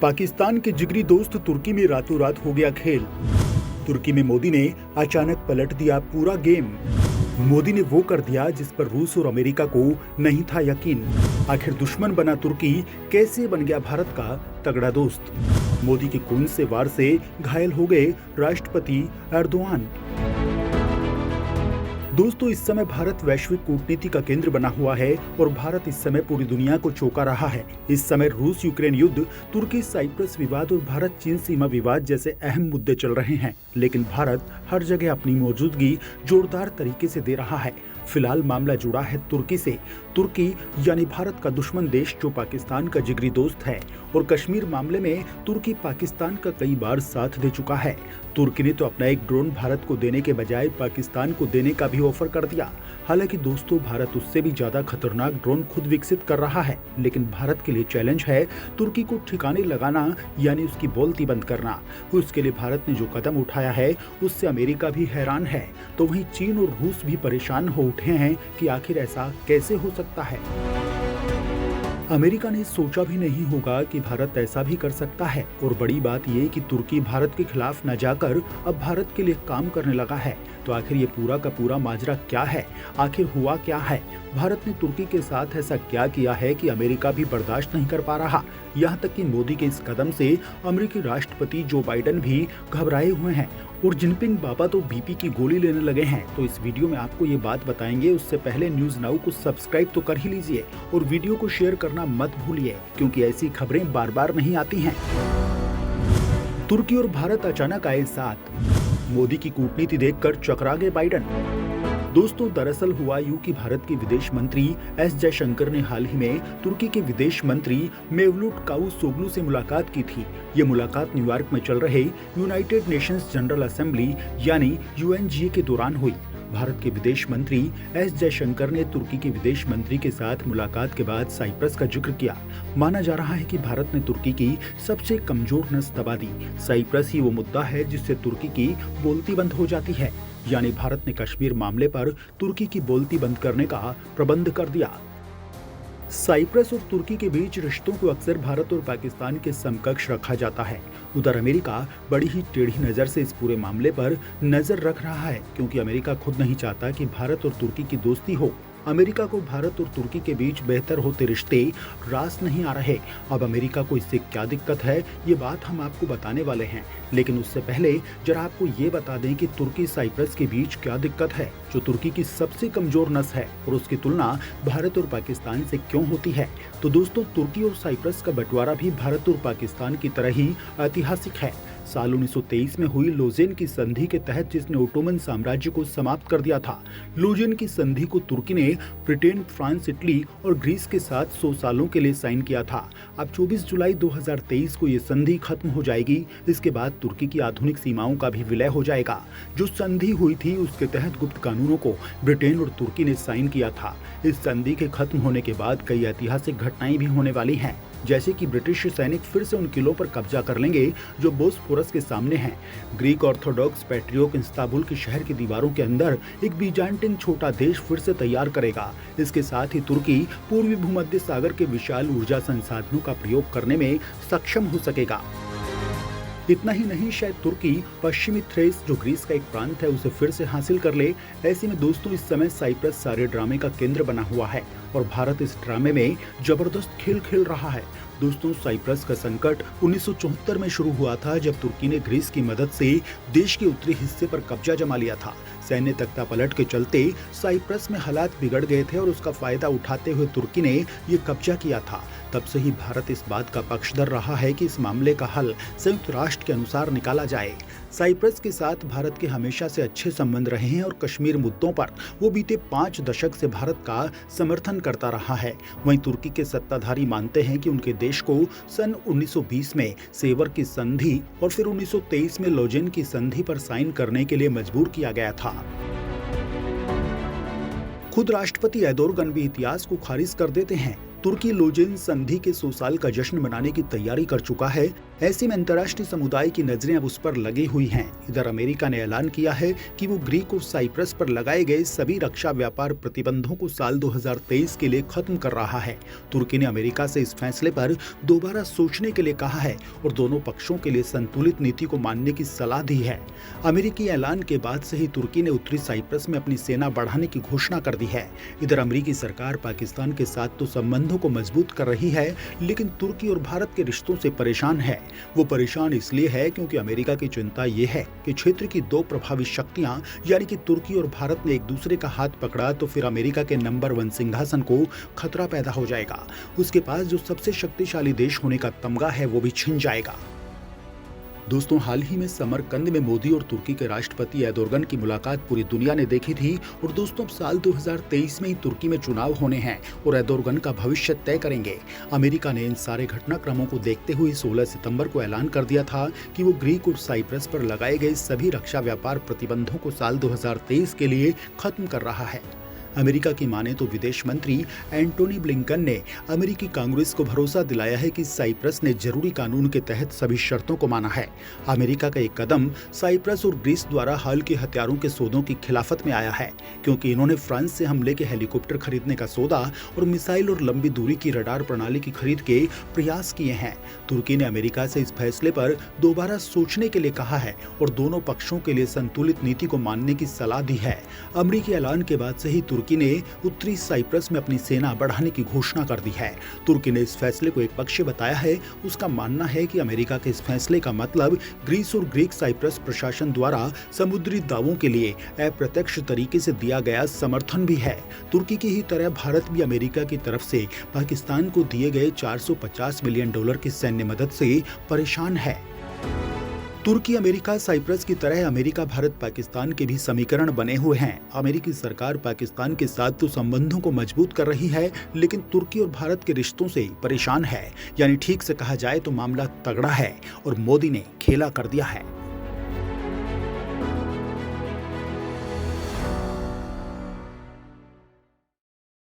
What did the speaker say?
पाकिस्तान के जिगरी दोस्त तुर्की में रातों रात हो गया खेल। तुर्की में मोदी ने अचानक पलट दिया पूरा गेम। मोदी ने वो कर दिया जिस पर रूस और अमेरिका को नहीं था यकीन। आखिर दुश्मन बना तुर्की कैसे बन गया भारत का तगड़ा दोस्त। मोदी के कौन से वार से घायल हो गए राष्ट्रपति एर्दोआन। दोस्तों, इस समय भारत वैश्विक कूटनीति का केंद्र बना हुआ है और भारत इस समय पूरी दुनिया को चौंका रहा है। इस समय रूस यूक्रेन युद्ध, तुर्की साइप्रस विवाद और भारत चीन सीमा विवाद जैसे अहम मुद्दे चल रहे हैं, लेकिन भारत हर जगह अपनी मौजूदगी जोरदार तरीके से दे रहा है। फिलहाल मामला जुड़ा है तुर्की से। तुर्की यानी भारत का दुश्मन देश जो पाकिस्तान का जिगरी दोस्त है, और कश्मीर मामले में तुर्की पाकिस्तान का कई बार साथ दे चुका है। तुर्की ने तो अपना एक ड्रोन भारत को देने के बजाय पाकिस्तान को देने का भी ऑफर कर दिया। हालांकि दोस्तों, भारत उससे भी ज्यादा खतरनाक ड्रोन खुद विकसित कर रहा है, लेकिन भारत के लिए चैलेंज है तुर्की को ठिकाने लगाना, यानी उसकी बोलती बंद करना। उसके लिए भारत ने जो कदम उठाया है उससे अमेरिका भी हैरान है, तो वहीं चीन और रूस भी परेशान हो उठे हैं कि आखिर ऐसा कैसे हो सकता है। अमेरिका ने सोचा भी नहीं होगा कि भारत ऐसा भी कर सकता है, और बड़ी बात ये कि तुर्की भारत के खिलाफ न जाकर अब भारत के लिए काम करने लगा है। तो आखिर ये पूरा का पूरा माजरा क्या है, आखिर हुआ क्या है? भारत ने तुर्की के साथ ऐसा क्या किया है कि अमेरिका भी बर्दाश्त नहीं कर पा रहा। यहाँ तक कि मोदी के इस कदम से अमेरिकी राष्ट्रपति जो बाइडेन भी घबराए हुए हैं, और जिनपिंग बाबा तो बीपी की गोली लेने लगे हैं। तो इस वीडियो में आपको ये बात बताएंगे, उससे पहले न्यूज नाउ को सब्सक्राइब तो कर ही लीजिए और वीडियो को शेयर करना मत भूलिए, क्योंकि ऐसी खबरें बार बार नहीं आती हैं। तुर्की और भारत अचानक आए साथ, मोदी की कूटनीति देखकर चकरा गए बाइडेन। दोस्तों, दरअसल हुआ यूं कि भारत के विदेश मंत्री एस जयशंकर ने हाल ही में तुर्की के विदेश मंत्री मेवलूट कावुसोग्लू से मुलाकात की थी। ये मुलाकात न्यूयॉर्क में चल रहे यूनाइटेड नेशंस जनरल असेंबली यानी यूएनजीए के दौरान हुई। भारत के विदेश मंत्री एस जयशंकर ने तुर्की के विदेश मंत्री के साथ मुलाकात के बाद साइप्रस का जिक्र किया। माना जा रहा है कि भारत ने तुर्की की सबसे कमजोर नस दबा दी। साइप्रस ही वो मुद्दा है जिससे तुर्की की बोलती बंद हो जाती है, यानी भारत ने कश्मीर मामले पर तुर्की की बोलती बंद करने का प्रबंध कर दिया। साइप्रस और तुर्की के बीच रिश्तों को अक्सर भारत और पाकिस्तान के समकक्ष रखा जाता है। उधर अमेरिका बड़ी ही टेढ़ी नजर से इस पूरे मामले पर नजर रख रहा है, क्योंकि अमेरिका खुद नहीं चाहता कि भारत और तुर्की की दोस्ती हो। अमेरिका को भारत और तुर्की के बीच बेहतर होते रिश्ते रास नहीं आ रहे। अब अमेरिका को इससे क्या दिक्कत है, ये बात हम आपको बताने वाले हैं, लेकिन उससे पहले जरा आपको ये बता दें कि तुर्की साइप्रस के बीच क्या दिक्कत है, जो तुर्की की सबसे कमजोर नस है, और उसकी तुलना भारत और पाकिस्तान से क्यों होती है। तो दोस्तों, तुर्की और साइप्रस का बंटवारा भी भारत और पाकिस्तान की तरह ही ऐतिहासिक है। साल 1923 में हुई लोजेन की संधि के तहत, जिसने ओटोमन साम्राज्य को समाप्त कर दिया था। लोजेन की संधि को तुर्की ने ब्रिटेन, फ्रांस, इटली और ग्रीस के साथ 100 सालों के लिए साइन किया था। अब 24 जुलाई 2023 को ये संधि खत्म हो जाएगी। इसके बाद तुर्की की आधुनिक सीमाओं का भी विलय हो जाएगा। जो संधि हुई थी उसके तहत गुप्त कानूनों को ब्रिटेन और तुर्की ने साइन किया था। इस संधि के खत्म होने के बाद कई ऐतिहासिक घटनाएं भी होने वाली हैं, जैसे कि ब्रिटिश सैनिक फिर से उन किलों पर कब्जा कर लेंगे जो बोस्फोरस के सामने हैं। ग्रीक ऑर्थोडॉक्स पैट्रियोक इस्तांबुल के शहर की दीवारों के अंदर एक बीजांटिन छोटा देश फिर से तैयार करेगा। इसके साथ ही तुर्की पूर्वी भूमध्य सागर के विशाल ऊर्जा संसाधनों का प्रयोग करने में सक्षम हो सकेगा। इतना ही नहीं, शायद तुर्की पश्चिमी थ्रेस, जो ग्रीस का एक प्रांत है, उसे फिर से हासिल कर ले। ऐसे में दोस्तों, इस समय साइप्रस सारे ड्रामे का केंद्र बना हुआ है और भारत इस ड्रामे में जबरदस्त खेल खेल रहा है। दोस्तों, साइप्रस का संकट 1974 में शुरू हुआ था, जब तुर्की ने ग्रीस की मदद से देश के उत्तरी हिस्से पर कब्जा जमा लिया था। सैन्य तख्तापलट के चलते साइप्रस में हालात बिगड़ गए थे और उसका फायदा उठाते हुए तुर्की ने ये कब्जा किया था। तब से ही भारत इस बात का पक्षधर रहा है कि इस मामले का हल संयुक्त राष्ट्र के अनुसार निकाला जाए। साइप्रस के साथ भारत के हमेशा से अच्छे संबंध रहे हैं और कश्मीर मुद्दों पर वो बीते 5 दशक से भारत का समर्थन करता रहा है। वहीं तुर्की के सत्ताधारी मानते हैं कि उनके देश को सन 1920 में सेवर की संधि और फिर 1923 में लोजेन की संधि पर साइन करने के लिए मजबूर किया गया था। खुद राष्ट्रपति एर्दोगन भी इतिहास को खारिज कर देते हैं। तुर्की लोजेन संधि के 100 साल का जश्न मनाने की तैयारी कर चुका है। ऐसे में अंतर्राष्ट्रीय समुदाय की नजरें अब उस पर लगी हुई हैं। इधर अमेरिका ने ऐलान किया है कि वो ग्रीक और साइप्रस पर लगाए गए सभी रक्षा व्यापार प्रतिबंधों को साल 2023 के लिए खत्म कर रहा है। तुर्की ने अमेरिका से इस फैसले पर दोबारा सोचने के लिए कहा है और दोनों पक्षों के लिए संतुलित नीति को मानने की सलाह दी है। अमेरिकी ऐलान के बाद से ही तुर्की ने उत्तरी साइप्रस में अपनी सेना बढ़ाने की घोषणा कर दी है। इधर अमेरिकी सरकार पाकिस्तान के साथ तो संबंधों को मजबूत कर रही है, लेकिन तुर्की और भारत के रिश्तों से परेशान है। वो परेशान इसलिए है क्योंकि अमेरिका की चिंता ये है कि क्षेत्र की दो प्रभावी शक्तियां यानी कि तुर्की और भारत ने एक दूसरे का हाथ पकड़ा तो फिर अमेरिका के नंबर 1 सिंहासन को खतरा पैदा हो जाएगा। उसके पास जो सबसे शक्तिशाली देश होने का तमगा है वो भी छिन जाएगा। दोस्तों, हाल ही में समरकंद में मोदी और तुर्की के राष्ट्रपति एर्दोगन की मुलाकात पूरी दुनिया ने देखी थी। और दोस्तों, अब साल 2023 में ही तुर्की में चुनाव होने हैं और एर्दोगन का भविष्य तय करेंगे। अमेरिका ने इन सारे घटनाक्रमों को देखते हुए 16 सितंबर को ऐलान कर दिया था कि वो ग्रीक और साइप्रस पर लगाए गए सभी रक्षा व्यापार प्रतिबंधों को साल 2023 के लिए खत्म कर रहा है। अमेरिका की माने तो विदेश मंत्री एंटोनी ब्लिंकन ने अमेरिकी कांग्रेस को भरोसा दिलाया है कि साइप्रस ने जरूरी कानून के तहत सभी शर्तों को माना है। अमेरिका का एक कदम साइप्रस और ग्रीस द्वारा हाल के हथियारों के सौदों की खिलाफत में आया है, क्योंकि इन्होंने फ्रांस से हमले के हेलीकॉप्टर खरीदने का सौदा और मिसाइल और लंबी दूरी की रडार प्रणाली की खरीद के प्रयास किए हैं। तुर्की ने अमेरिका से इस फैसले पर दोबारा सोचने के लिए कहा है और दोनों पक्षों के लिए संतुलित नीति को मानने की सलाह दी है। अमेरिकी ऐलान के बाद से ही तुर्की ने उत्तरी साइप्रस में अपनी सेना बढ़ाने की घोषणा कर दी है। तुर्की ने इस फैसले को एकपक्षीय बताया है। उसका मानना है कि अमेरिका के इस फैसले का मतलब ग्रीस और ग्रीक साइप्रस प्रशासन द्वारा समुद्री दावों के लिए अप्रत्यक्ष तरीके से दिया गया समर्थन भी है। तुर्की की ही तरह भारत भी अमेरिका की तरफ से पाकिस्तान को दिए गए $450 मिलियन की सैन्य मदद से परेशान है। तुर्की अमेरिका साइप्रस की तरह अमेरिका भारत पाकिस्तान के भी समीकरण बने हुए हैं। अमेरिकी सरकार पाकिस्तान के साथ तो संबंधों को मजबूत कर रही है, लेकिन तुर्की और भारत के रिश्तों से परेशान है। यानी ठीक से कहा जाए तो मामला तगड़ा है और मोदी ने खेला कर दिया है।